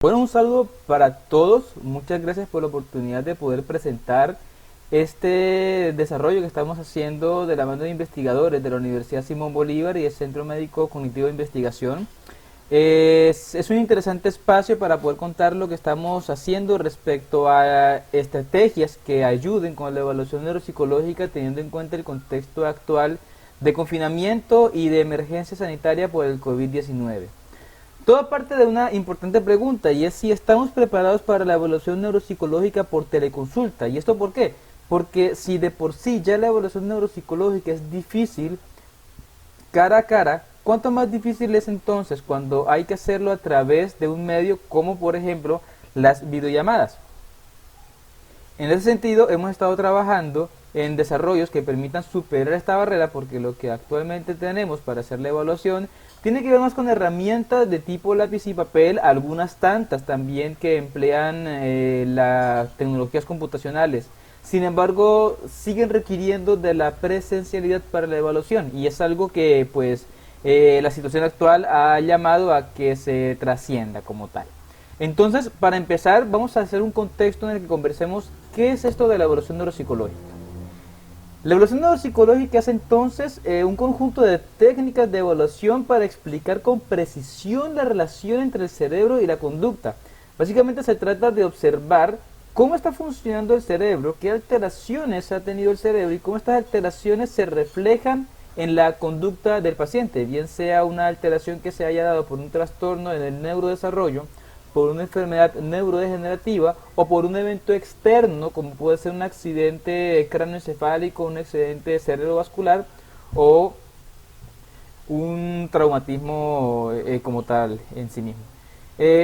Bueno, un saludo para todos. Muchas gracias por la oportunidad de poder presentar este desarrollo que estamos haciendo de la mano de investigadores de la Universidad Simón Bolívar y el Centro Médico Cognitivo de Investigación. Es un interesante espacio para poder contar lo que estamos haciendo respecto a estrategias que ayuden con la evaluación neuropsicológica teniendo en cuenta el contexto actual de confinamiento y de emergencia sanitaria por el COVID-19. Todo parte de una importante pregunta y es si estamos preparados para la evaluación neuropsicológica por teleconsulta. ¿Y esto por qué? Porque si de por sí ya la evaluación neuropsicológica es difícil cara a cara, ¿cuánto más difícil es entonces cuando hay que hacerlo a través de un medio como por ejemplo las videollamadas? En ese sentido, hemos estado trabajando en desarrollos que permitan superar esta barrera porque lo que actualmente tenemos para hacer la evaluación tiene que ver más con herramientas de tipo lápiz y papel, algunas tantas también que emplean las tecnologías computacionales. Sin embargo, siguen requiriendo de la presencialidad para la evaluación y es algo que pues la situación actual ha llamado a que se trascienda como tal. Entonces, para empezar, vamos a hacer un contexto en el que conversemos qué es esto de la evaluación neuropsicológica. La evaluación neuropsicológica es entonces un conjunto de técnicas de evaluación para explicar con precisión la relación entre el cerebro y la conducta. Básicamente se trata de observar cómo está funcionando el cerebro, qué alteraciones ha tenido el cerebro y cómo estas alteraciones se reflejan en la conducta del paciente, bien sea una alteración que se haya dado por un trastorno en el neurodesarrollo, por una enfermedad neurodegenerativa o por un evento externo como puede ser un accidente cráneoencefálico, un accidente cerebrovascular o un traumatismo como tal en sí mismo.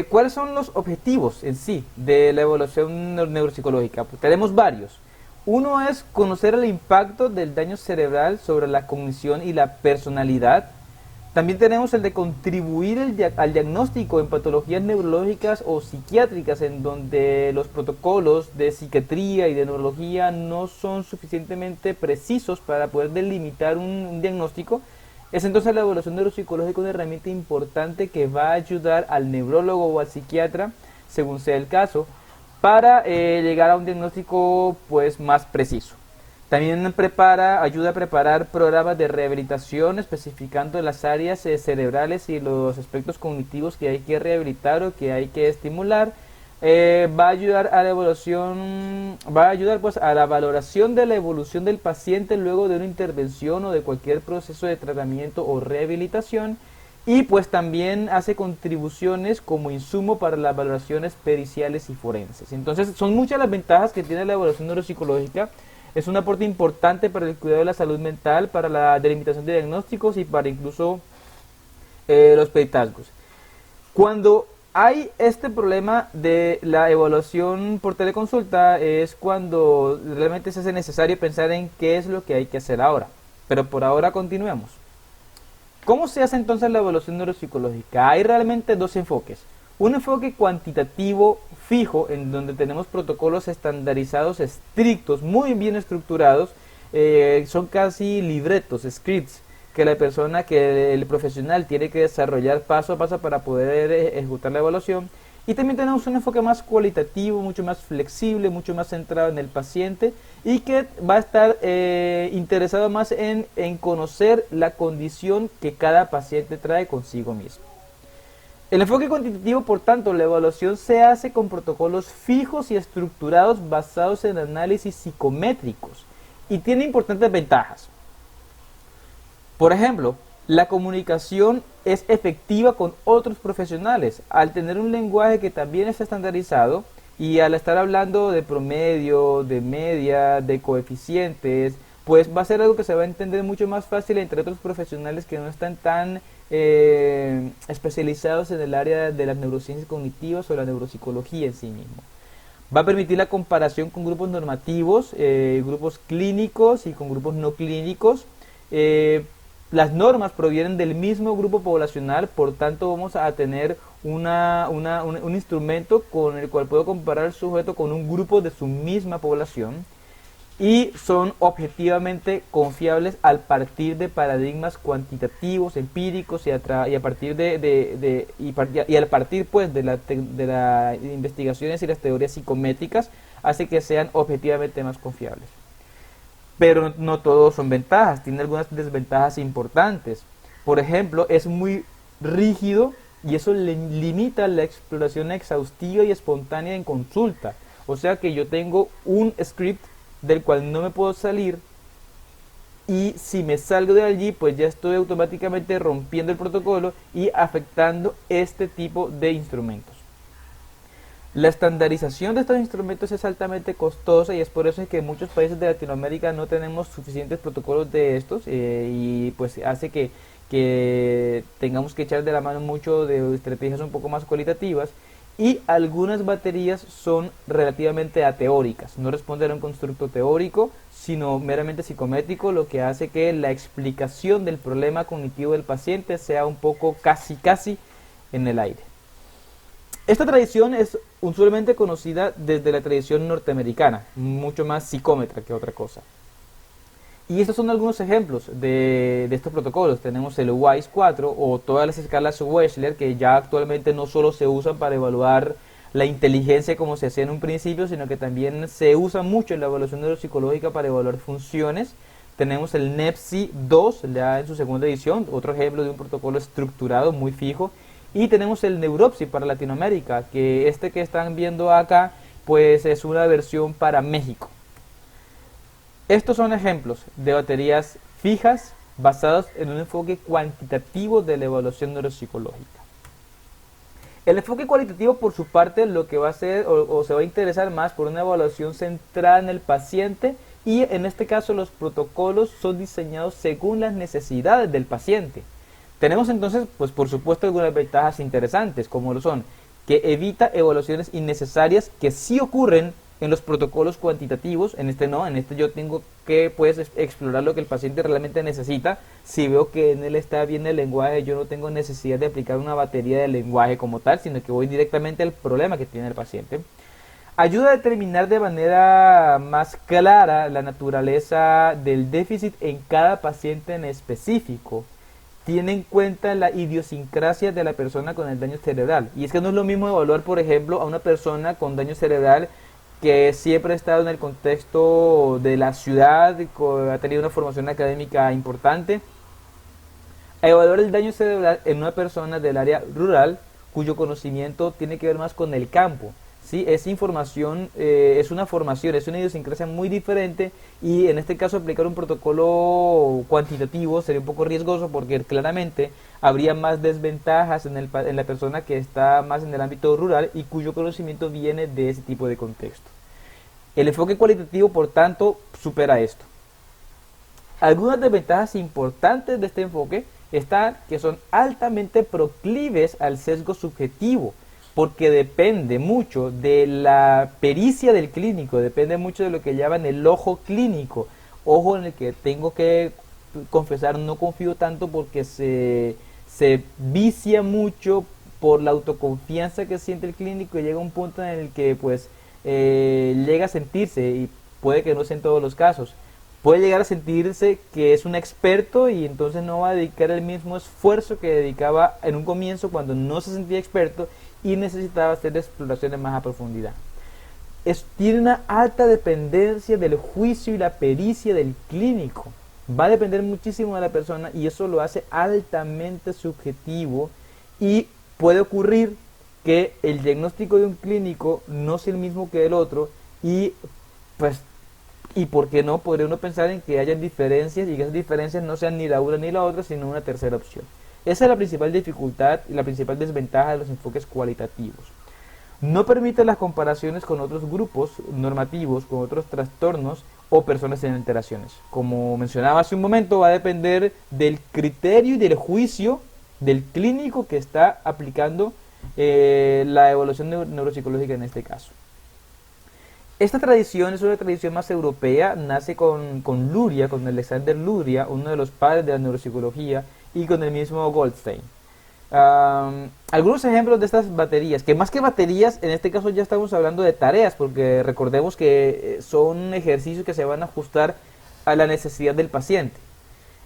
¿Cuáles son los objetivos en sí de la evaluación neuropsicológica? Pues tenemos varios. Uno es conocer el impacto del daño cerebral sobre la cognición y la personalidad. También tenemos el de contribuir al diagnóstico en patologías neurológicas o psiquiátricas en donde los protocolos de psiquiatría y de neurología no son suficientemente precisos para poder delimitar un diagnóstico. Es entonces la evaluación neuropsicológica una herramienta importante que va a ayudar al neurólogo o al psiquiatra, según sea el caso, para llegar a un diagnóstico pues más preciso. También ayuda a preparar programas de rehabilitación especificando las áreas cerebrales y los aspectos cognitivos que hay que rehabilitar o que hay que estimular. Va a ayudar a la evaluación, va a ayudar pues a la valoración de la evolución del paciente luego de una intervención o de cualquier proceso de tratamiento o rehabilitación. Y pues también hace contribuciones como insumo para las valoraciones periciales y forenses. Entonces son muchas las ventajas que tiene la evaluación neuropsicológica. Es un aporte importante para el cuidado de la salud mental, para la delimitación de diagnósticos y para incluso los peritazgos. Cuando hay este problema de la evaluación por teleconsulta es cuando realmente se hace necesario pensar en qué es lo que hay que hacer ahora. Pero por ahora continuemos. ¿Cómo se hace entonces la evaluación neuropsicológica? Hay realmente dos enfoques. Un enfoque cuantitativo fijo, en donde tenemos protocolos estandarizados, estrictos, muy bien estructurados, son casi libretos, scripts, que la persona, que el profesional tiene que desarrollar paso a paso para poder ejecutar la evaluación. Y también tenemos un enfoque más cualitativo, mucho más flexible, mucho más centrado en el paciente y que va a estar interesado más en conocer la condición que cada paciente trae consigo mismo. El enfoque cuantitativo, por tanto, la evaluación se hace con protocolos fijos y estructurados basados en análisis psicométricos y tiene importantes ventajas. Por ejemplo, la comunicación es efectiva con otros profesionales al tener un lenguaje que también es estandarizado y al estar hablando de promedio, de media, de coeficientes, pues va a ser algo que se va a entender mucho más fácil entre otros profesionales que no están tan especializados en el área de las neurociencias cognitivas o la neuropsicología en sí mismo. Va a permitir la comparación con grupos normativos, grupos clínicos y con grupos no clínicos. Las normas provienen del mismo grupo poblacional, por tanto vamos a tener un instrumento con el cual puedo comparar al sujeto con un grupo de su misma población. y son objetivamente confiables al partir de paradigmas cuantitativos, empíricos y a partir y al partir pues de las investigaciones y las teorías psicométricas hace que sean objetivamente más confiables. Pero no todos son ventajas, tiene algunas desventajas importantes. Por ejemplo, es muy rígido y eso limita la exploración exhaustiva y espontánea en consulta. O sea que yo tengo un script del cual no me puedo salir, y si me salgo de allí pues ya estoy automáticamente rompiendo el protocolo y afectando este tipo de instrumentos. La estandarización de estos instrumentos es altamente costosa y es por eso que en muchos países de Latinoamérica no tenemos suficientes protocolos de estos, y pues hace que tengamos que echar de la mano mucho de estrategias un poco más cualitativas, y algunas baterías son relativamente ateóricas, no responden a un constructo teórico, sino meramente psicométrico, lo que hace que la explicación del problema cognitivo del paciente sea un poco casi en el aire. Esta tradición es usualmente conocida desde la tradición norteamericana, mucho más psicómetra que otra cosa. Y estos son algunos ejemplos de estos protocolos. Tenemos el WISE 4 o todas las escalas Wechsler, que ya actualmente no solo se usan para evaluar la inteligencia como se hacía en un principio, sino que también se usa mucho en la evaluación neuropsicológica para evaluar funciones. Tenemos el NEPSI 2, ya en su segunda edición, otro ejemplo de un protocolo estructurado muy fijo. Y tenemos el Neuropsy para Latinoamérica, que este que están viendo acá, pues es una versión para México. Estos son ejemplos de baterías fijas basadas en un enfoque cuantitativo de la evaluación neuropsicológica. El enfoque cualitativo, por su parte, lo que va a hacer o se va a interesar más por una evaluación centrada en el paciente, y en este caso los protocolos son diseñados según las necesidades del paciente. Tenemos entonces, pues por supuesto, algunas ventajas interesantes, como lo son que evita evaluaciones innecesarias que sí ocurren en los protocolos cuantitativos. En este no, en este yo tengo que pues explorar lo que el paciente realmente necesita. Si veo que en él está bien el lenguaje, yo no tengo necesidad de aplicar una batería de lenguaje como tal, sino que voy directamente al problema que tiene el paciente. Ayuda a determinar de manera más clara la naturaleza del déficit en cada paciente en específico. Tiene en cuenta la idiosincrasia de la persona con el daño cerebral. Y es que no es lo mismo evaluar, por ejemplo, a una persona con daño cerebral que siempre ha estado en el contexto de la ciudad, ha tenido una formación académica importante, a evaluar el daño cerebral en una persona del área rural cuyo conocimiento tiene que ver más con el campo. ¿Sí? Es información, es una formación, es una idiosincrasia muy diferente, y en este caso aplicar un protocolo cuantitativo sería un poco riesgoso porque claramente habría más desventajas en la persona que está más en el ámbito rural y cuyo conocimiento viene de ese tipo de contexto. El enfoque cualitativo, por tanto, supera esto. Algunas desventajas importantes de este enfoque están que son altamente proclives al sesgo subjetivo, porque depende mucho de la pericia del clínico, depende mucho de lo que llaman el ojo clínico, ojo en el que tengo que confesar no confío tanto porque se vicia mucho por la autoconfianza que siente el clínico, y llega a un punto en el que pues llega a sentirse, y puede que no sea en todos los casos, puede llegar a sentirse que es un experto y entonces no va a dedicar el mismo esfuerzo que dedicaba en un comienzo cuando no se sentía experto y necesitaba hacer exploraciones más a profundidad. Tiene una alta dependencia del juicio y la pericia del clínico. Va a depender muchísimo de la persona y eso lo hace altamente subjetivo, y puede ocurrir que el diagnóstico de un clínico no sea el mismo que el otro, y pues, y por qué no, podría uno pensar en que hayan diferencias y que esas diferencias no sean ni la una ni la otra, sino una tercera opción. Esa es la principal dificultad y la principal desventaja de los enfoques cualitativos. No permite las comparaciones con otros grupos normativos, con otros trastornos o personas en alteraciones. Como mencionaba hace un momento, va a depender del criterio y del juicio del clínico que está aplicando la evaluación neuropsicológica en este caso. Esta tradición es una tradición más europea, nace con Luria, con Alexander Luria, uno de los padres de la neuropsicología, y con el mismo Goldstein. Algunos ejemplos de estas baterías, que más que baterías, en este caso ya estamos hablando de tareas, porque recordemos que son ejercicios que se van a ajustar a la necesidad del paciente.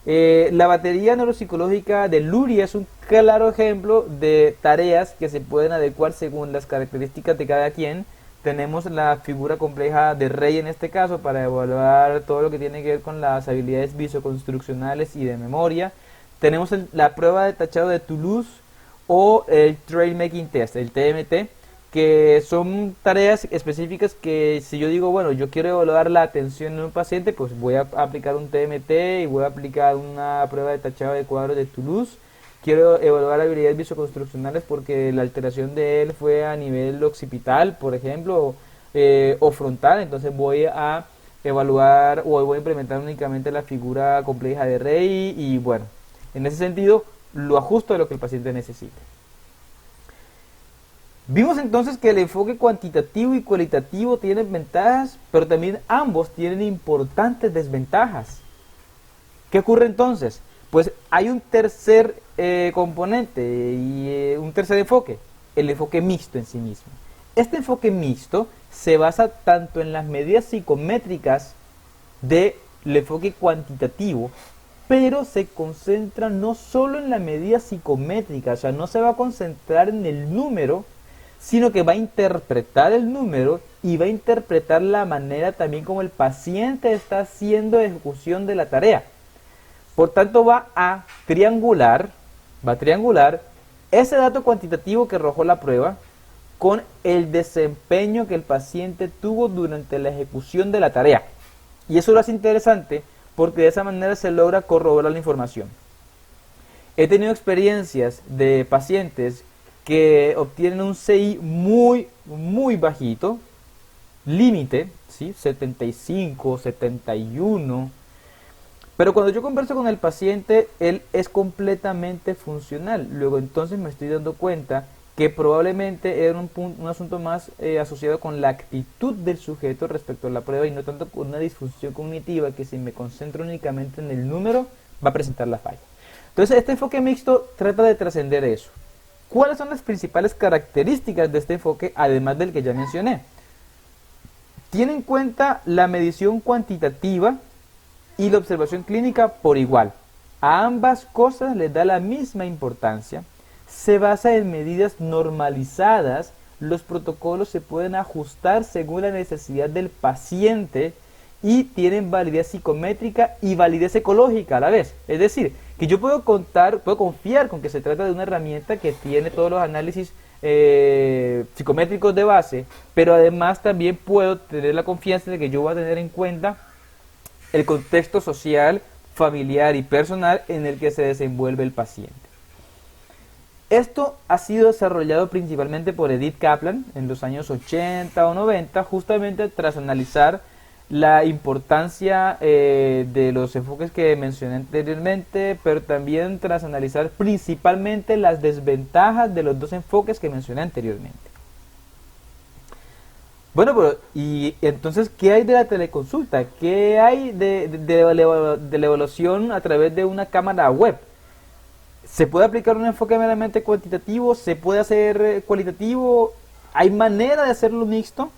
La batería neuropsicológica de Luria es un claro ejemplo de tareas que se pueden adecuar según las características de cada quien. Tenemos la figura compleja de Rey en este caso para evaluar todo lo que tiene que ver con las habilidades visoconstruccionales y de memoria. Tenemos la prueba de tachado de Toulouse o el Trail Making Test, el TMT, que son tareas específicas que si yo digo, bueno, yo quiero evaluar la atención en un paciente, pues voy a aplicar un TMT y voy a aplicar una prueba de tachado de cuadros de Toulouse. Quiero evaluar habilidades visoconstruccionales porque la alteración de él fue a nivel occipital, por ejemplo, o frontal, entonces voy a evaluar o voy a implementar únicamente la figura compleja de Rey y bueno, en ese sentido lo ajusto a lo que el paciente necesite. Vimos entonces que el enfoque cuantitativo y cualitativo tienen ventajas, pero también ambos tienen importantes desventajas. ¿Qué ocurre entonces? Pues hay un tercer componente y un tercer enfoque, el enfoque mixto en sí mismo. Este enfoque mixto se basa tanto en las medidas psicométricas del enfoque cuantitativo, pero se concentra no solo en la medida psicométrica, o sea, no se va a concentrar en el número, sino que va a interpretar el número y va a interpretar la manera también como el paciente está haciendo ejecución de la tarea. Por tanto, va a triangular ese dato cuantitativo que arrojó la prueba con el desempeño que el paciente tuvo durante la ejecución de la tarea. Y eso lo hace interesante porque de esa manera se logra corroborar la información. He tenido experiencias de pacientes que obtienen un CI muy bajito, límite, ¿sí? 75, 71. Pero cuando yo converso con el paciente, él es completamente funcional. Luego entonces me estoy dando cuenta que probablemente era un asunto más asociado con la actitud del sujeto respecto a la prueba y no tanto con una disfunción cognitiva que si me concentro únicamente en el número va a presentar la falla. Entonces este enfoque mixto trata de trascender eso. ¿Cuáles son las principales características de este enfoque además del que ya mencioné? Tiene en cuenta la medición cuantitativa y la observación clínica por igual. A ambas cosas les da la misma importancia. Se basa en medidas normalizadas. Los protocolos se pueden ajustar según la necesidad del paciente y tienen validez psicométrica y validez ecológica a la vez. Es decir, que yo puedo confiar con que se trata de una herramienta que tiene todos los análisis psicométricos de base, pero además también puedo tener la confianza de que yo voy a tener en cuenta el contexto social, familiar y personal en el que se desenvuelve el paciente. Esto ha sido desarrollado principalmente por Edith Kaplan en los años 80 o 90, justamente tras analizar la importancia de los enfoques que mencioné anteriormente, pero también tras analizar principalmente las desventajas de los dos enfoques que mencioné anteriormente. Bueno, pero y entonces, ¿qué hay de la teleconsulta? ¿Qué hay de la evaluación a través de una cámara web? ¿Se puede aplicar un enfoque meramente cuantitativo? ¿Se puede hacer cualitativo? ¿Hay manera de hacerlo mixto?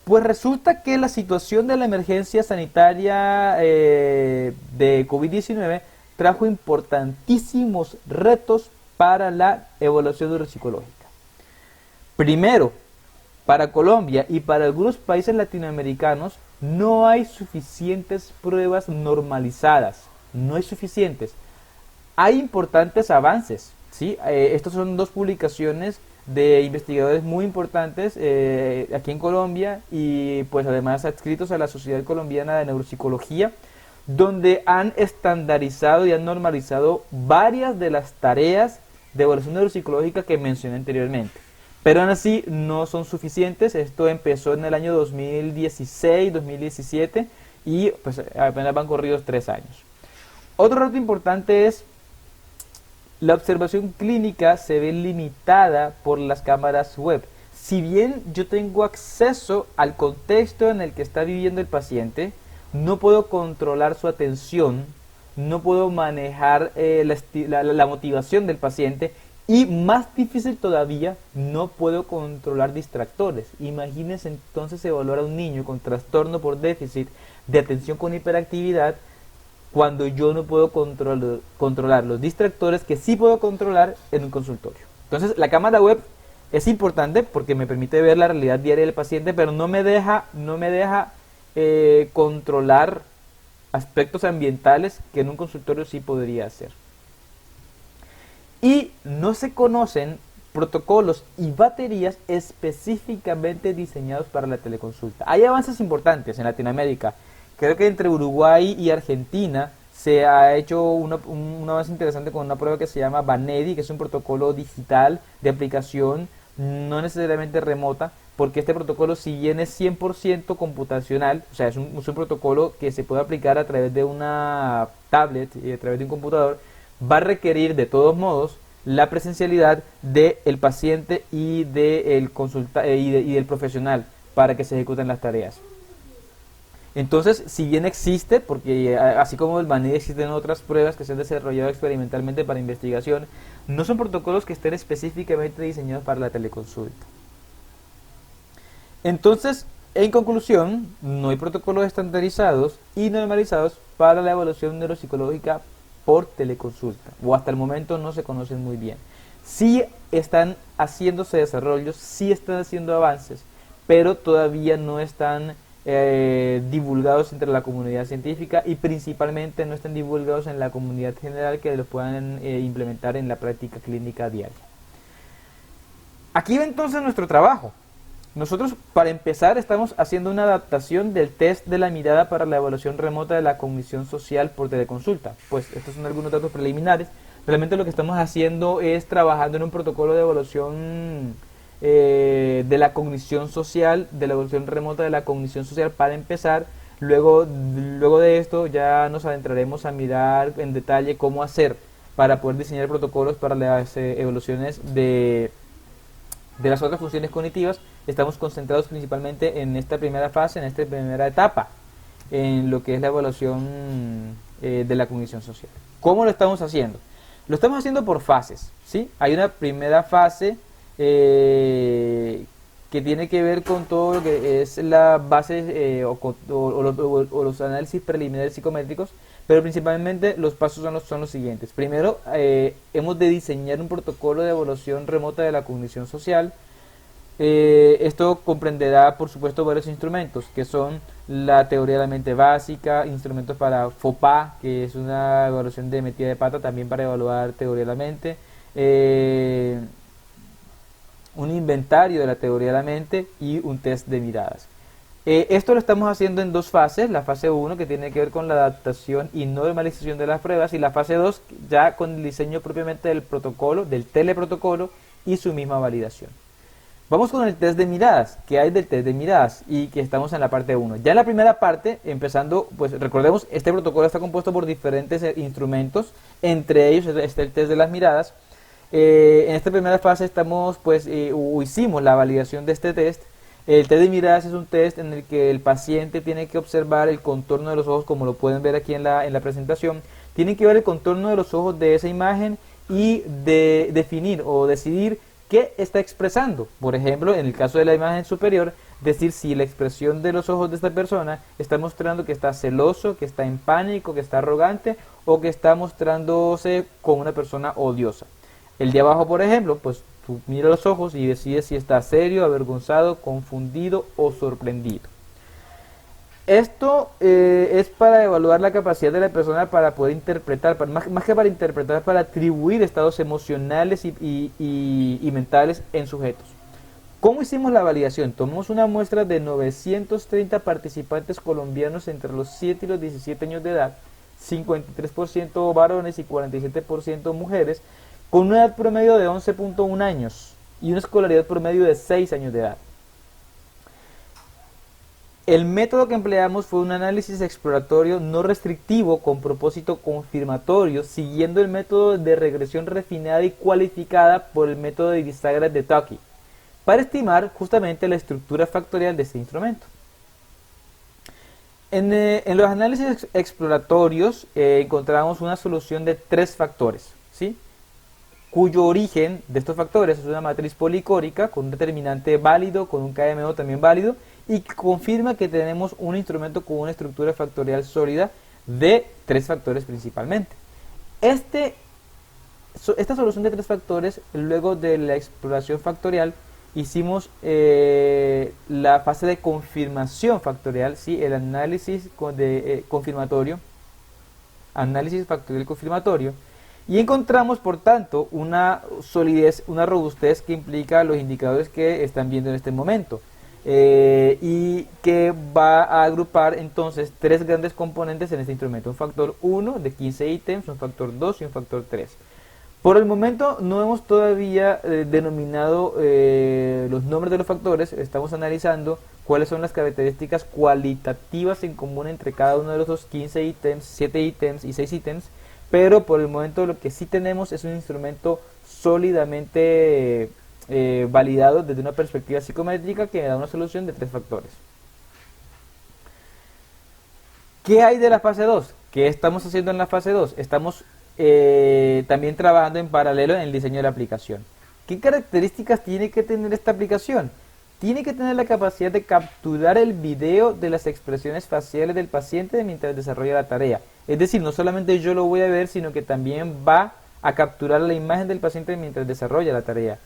Pues resulta que la situación de la emergencia sanitaria de COVID-19 trajo importantísimos retos para la evaluación neuropsicológica. Primero, para Colombia y para algunos países latinoamericanos no hay suficientes pruebas normalizadas, no hay suficientes. Hay importantes avances, ¿sí? Estas son dos publicaciones de investigadores muy importantes aquí en Colombia y pues además adscritos a la Sociedad Colombiana de Neuropsicología, donde han estandarizado y han normalizado varias de las tareas de evaluación neuropsicológica que mencioné anteriormente. Pero aún así no son suficientes. Esto empezó en el año 2016, 2017 y pues apenas van corridos 3 años. Otro reto importante es la observación clínica se ve limitada por las cámaras web. Si bien yo tengo acceso al contexto en el que está viviendo el paciente, no puedo controlar su atención no puedo manejar la motivación del paciente y más difícil todavía, no puedo controlar distractores. Imagínense entonces evaluar a un niño con trastorno por déficit de atención con hiperactividad cuando yo no puedo controlar los distractores que sí puedo controlar en un consultorio. Entonces la cámara web es importante porque me permite ver la realidad diaria del paciente, pero no me deja controlar aspectos ambientales que en un consultorio sí podría hacer. Y no se conocen protocolos y baterías específicamente diseñados para la teleconsulta. Hay avances importantes en Latinoamérica. Creo que entre Uruguay y Argentina se ha hecho un avance interesante con una prueba que se llama Vanedi, que es un protocolo digital de aplicación no necesariamente remota, porque este protocolo, si bien es 100% computacional, o sea, es un protocolo que se puede aplicar a través de una tablet y a través de un computador, va a requerir de todos modos la presencialidad del paciente y del profesional para que se ejecuten las tareas. Entonces, si bien existe, porque así como el Vanedi existen otras pruebas que se han desarrollado experimentalmente para investigación, no son protocolos que estén específicamente diseñados para la teleconsulta. Entonces, en conclusión, no hay protocolos estandarizados y normalizados para la evaluación neuropsicológica por teleconsulta, o hasta el momento no se conocen muy bien. Sí están haciéndose desarrollos, sí están haciendo avances, pero todavía no están divulgados entre la comunidad científica y principalmente no están divulgados en la comunidad general que los puedan implementar en la práctica clínica diaria. Aquí va entonces nuestro trabajo. Nosotros, para empezar, estamos haciendo una adaptación del test de la mirada para la evaluación remota de la cognición social por teleconsulta. Pues estos son algunos datos preliminares. Realmente lo que estamos haciendo es trabajando en un protocolo de evaluación de la cognición social, de la evaluación remota de la cognición social para empezar. Luego de esto ya nos adentraremos a mirar en detalle cómo hacer para poder diseñar protocolos para las evaluaciones de las otras funciones cognitivas. Estamos concentrados principalmente en esta primera fase, en esta primera etapa, en lo que es la evaluación de la cognición social. ¿Cómo lo estamos haciendo? Lo estamos haciendo por fases, ¿sí? Hay una primera fase que tiene que ver con todo lo que es la base o los análisis preliminares psicométricos, pero principalmente los pasos son los siguientes. Primero, hemos de diseñar un protocolo de evaluación remota de la cognición social. Esto comprenderá, por supuesto, varios instrumentos, que son la teoría de la mente básica, instrumentos para FOPA, que es una evaluación de metida de pata también para evaluar teoría de la mente, un inventario de la teoría de la mente y un test de miradas. Esto lo estamos haciendo en dos fases, la fase 1 que tiene que ver con la adaptación y normalización de las pruebas y la fase 2 ya con el diseño propiamente del protocolo, del teleprotocolo y su misma validación. Vamos con el test de miradas, que hay del test de miradas y que estamos en la parte 1. Ya en la primera parte, empezando, pues recordemos, este protocolo está compuesto por diferentes instrumentos, entre ellos está el test de las miradas. En esta primera fase hicimos la validación de este test. El test de miradas es un test en el que el paciente tiene que observar el contorno de los ojos, como lo pueden ver aquí en la presentación. Tienen que ver el contorno de los ojos de esa imagen y definir o decidir qué está expresando. Por ejemplo, en el caso de la imagen superior, decir si la expresión de los ojos de esta persona está mostrando que está celoso, que está en pánico, que está arrogante o que está mostrándose como una persona odiosa. El de abajo, por ejemplo, pues tú miras los ojos y decides si está serio, avergonzado, confundido o sorprendido. Esto es para evaluar la capacidad de la persona para poder interpretar, más que para interpretar, para atribuir estados emocionales y mentales en sujetos. ¿Cómo hicimos la validación? Tomamos una muestra de 930 participantes colombianos entre los 7 y los 17 años de edad, 53% varones y 47% mujeres, con una edad promedio de 11.1 años y una escolaridad promedio de 6 años de edad. El método que empleamos fue un análisis exploratorio no restrictivo con propósito confirmatorio, siguiendo el método de regresión refinada y cualificada por el método de bisagras de Tukey, para estimar justamente la estructura factorial de este instrumento. En los análisis exploratorios encontramos una solución de tres factores, ¿sí? Cuyo origen de estos factores es una matriz policórica con un determinante válido, con un KMO también válido, y que confirma que tenemos un instrumento con una estructura factorial sólida de tres factores principalmente. Esta solución de tres factores, luego de la exploración factorial, hicimos la fase de confirmación factorial, ¿sí? El análisis confirmatorio, análisis factorial confirmatorio, y encontramos, por tanto, una solidez, una robustez que implica los indicadores que están viendo en este momento. Y que va a agrupar entonces tres grandes componentes en este instrumento: un factor 1 de 15 ítems, un factor 2 y un factor 3. Por el momento no hemos todavía denominado los nombres de los factores. Estamos analizando cuáles son las características cualitativas en común entre cada uno de los 15 ítems, 7 ítems y 6 ítems, pero por el momento lo que sí tenemos es un instrumento sólidamente validado desde una perspectiva psicométrica que da una solución de tres factores. ¿Qué hay de la fase 2? ¿Qué estamos haciendo en la fase 2? Estamos también trabajando en paralelo en el diseño de la aplicación. ¿Qué características tiene que tener esta aplicación? Tiene que tener la capacidad de capturar el video de las expresiones faciales del paciente mientras desarrolla la tarea. Es decir, no solamente yo lo voy a ver, sino que también va a capturar la imagen del paciente mientras desarrolla la tarea.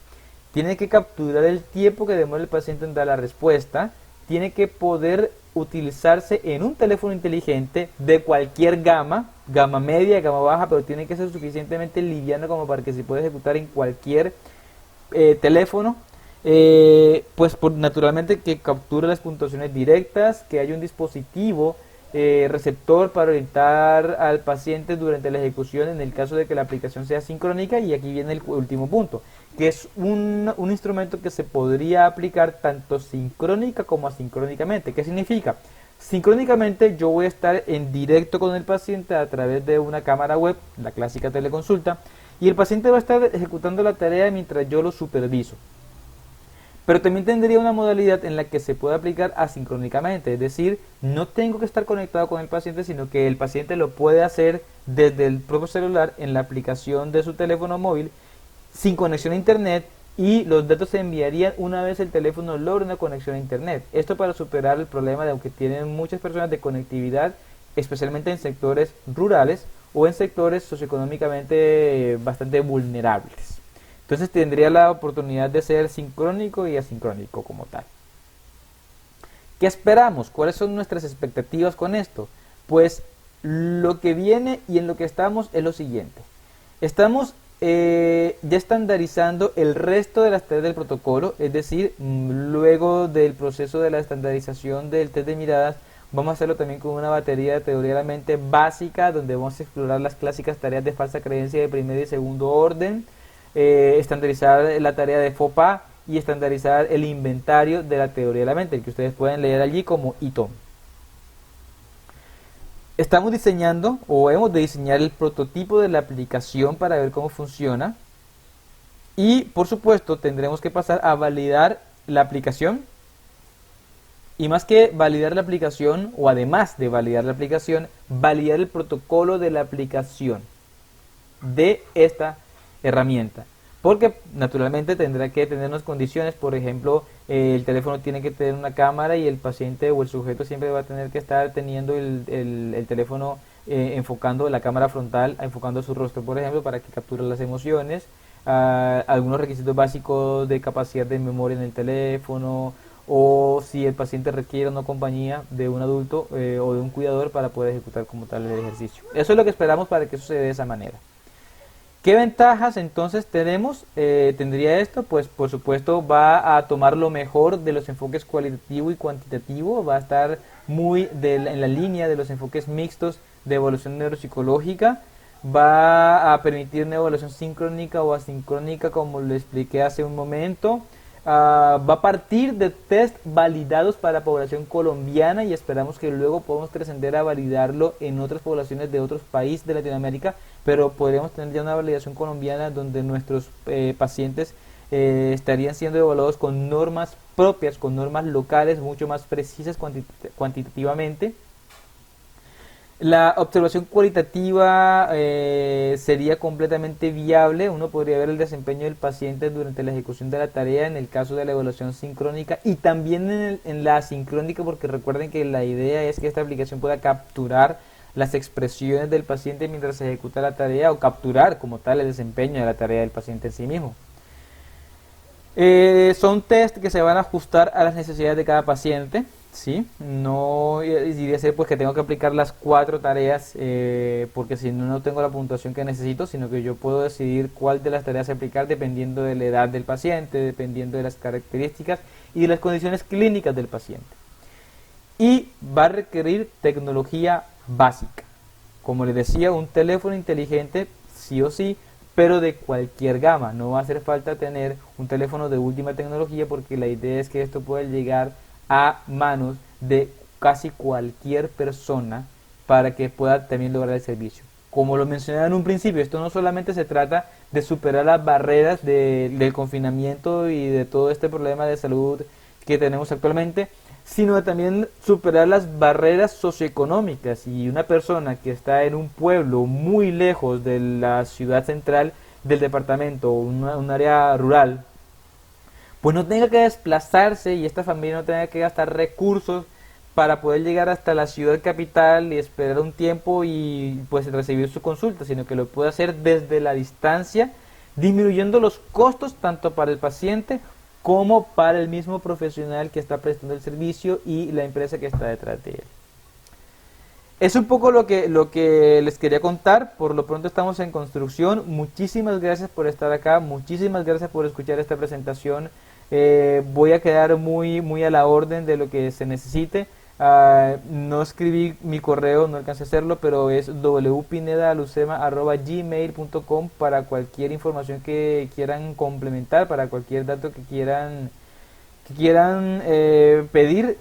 Tiene que capturar el tiempo que demora el paciente en dar la respuesta. Tiene que poder utilizarse en un teléfono inteligente de cualquier gama, gama media, gama baja, pero tiene que ser suficientemente liviano como para que se pueda ejecutar en cualquier teléfono. Pues naturalmente que capture las puntuaciones directas, que haya un dispositivo receptor para orientar al paciente durante la ejecución en el caso de que la aplicación sea sincrónica. Y aquí viene el último punto, que es un instrumento que se podría aplicar tanto sincrónica como asincrónicamente. ¿Qué significa? Sincrónicamente yo voy a estar en directo con el paciente a través de una cámara web, la clásica teleconsulta, y el paciente va a estar ejecutando la tarea mientras yo lo superviso. Pero también tendría una modalidad en la que se puede aplicar asincrónicamente, es decir, no tengo que estar conectado con el paciente, sino que el paciente lo puede hacer desde el propio celular en la aplicación de su teléfono móvil, sin conexión a internet, y los datos se enviarían una vez el teléfono logra una conexión a internet. Esto para superar el problema de que tienen muchas personas de conectividad, especialmente en sectores rurales o en sectores socioeconómicamente bastante vulnerables. Entonces tendría la oportunidad de ser sincrónico y asincrónico como tal. ¿Qué esperamos? ¿Cuáles son nuestras expectativas con esto? Pues lo que viene y en lo que estamos es lo siguiente. Estamos ya estandarizando el resto de las tareas del protocolo, es decir, luego del proceso de la estandarización del test de miradas, vamos a hacerlo también con una batería de teoría de la mente básica, donde vamos a explorar las clásicas tareas de falsa creencia de primer y segundo orden, estandarizar la tarea de FOPA y estandarizar el inventario de la teoría de la mente, el que ustedes pueden leer allí como ITOM. Estamos diseñando o hemos de diseñar el prototipo de la aplicación para ver cómo funciona, y por supuesto tendremos que pasar a validar la aplicación, y más que validar la aplicación, o además de validar la aplicación, validar el protocolo de la aplicación de esta herramienta, porque naturalmente tendrá que tener unas condiciones. Por ejemplo, el teléfono tiene que tener una cámara y el paciente o el sujeto siempre va a tener que estar teniendo el teléfono enfocando la cámara frontal, enfocando su rostro, por ejemplo, para que capture las emociones. Algunos requisitos básicos de capacidad de memoria en el teléfono, o si el paciente requiere una compañía de un adulto o de un cuidador para poder ejecutar como tal el ejercicio. Eso es lo que esperamos para que eso se dé de esa manera. ¿Qué ventajas entonces tendría esto? Pues por supuesto va a tomar lo mejor de los enfoques cualitativo y cuantitativo, va a estar muy en la línea de los enfoques mixtos de evaluación neuropsicológica, va a permitir una evaluación sincrónica o asincrónica como lo expliqué hace un momento. Va a partir de test validados para la población colombiana, y esperamos que luego podamos trascender a validarlo en otras poblaciones de otros países de Latinoamérica, pero podríamos tener ya una validación colombiana donde nuestros pacientes estarían siendo evaluados con normas propias, con normas locales mucho más precisas cuantitativamente. La observación cualitativa sería completamente viable. Uno podría ver el desempeño del paciente durante la ejecución de la tarea en el caso de la evaluación sincrónica y también en la asincrónica, porque recuerden que la idea es que esta aplicación pueda capturar las expresiones del paciente mientras se ejecuta la tarea o capturar como tal el desempeño de la tarea del paciente en sí mismo. Son test que se van a ajustar a las necesidades de cada paciente, ¿sí? No iría a ser pues que tengo que aplicar las 4 tareas porque si no, no tengo la puntuación que necesito, sino que yo puedo decidir cuál de las tareas aplicar dependiendo de la edad del paciente, dependiendo de las características y de las condiciones clínicas del paciente. Y va a requerir tecnología básica. Como les decía, un teléfono inteligente sí o sí, pero de cualquier gama. No va a hacer falta tener un teléfono de última tecnología porque la idea es que esto pueda llegar a manos de casi cualquier persona para que pueda también lograr el servicio. Como lo mencioné en un principio, esto no solamente se trata de superar las barreras del confinamiento y de todo este problema de salud que tenemos actualmente, sino de también superar las barreras socioeconómicas. Y una persona que está en un pueblo muy lejos de la ciudad central del departamento, un área rural, pues no tenga que desplazarse y esta familia no tenga que gastar recursos para poder llegar hasta la ciudad capital y esperar un tiempo y pues recibir su consulta, sino que lo puede hacer desde la distancia, disminuyendo los costos tanto para el paciente como para el mismo profesional que está prestando el servicio y la empresa que está detrás de él. Es un poco lo que les quería contar. Por lo pronto estamos en construcción. Muchísimas gracias por estar acá. Muchísimas gracias por escuchar esta presentación. Voy a quedar muy a la orden de lo que se necesite. No escribí mi correo, no alcancé a hacerlo, pero es wpinedalucema@gmail.com para cualquier información que quieran complementar, para cualquier dato que quieran pedir.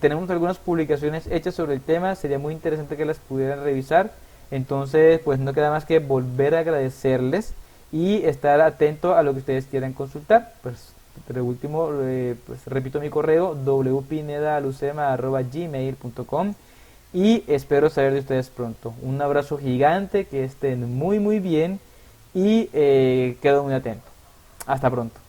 Tenemos algunas publicaciones hechas sobre el tema, sería muy interesante que las pudieran revisar. Entonces, pues no queda más que volver a agradecerles y estar atento a lo que ustedes quieran consultar. Pues, de último, pues repito mi correo, wpinedalucema@gmail.com y espero saber de ustedes pronto. Un abrazo gigante, que estén muy bien y quedo muy atento. Hasta pronto.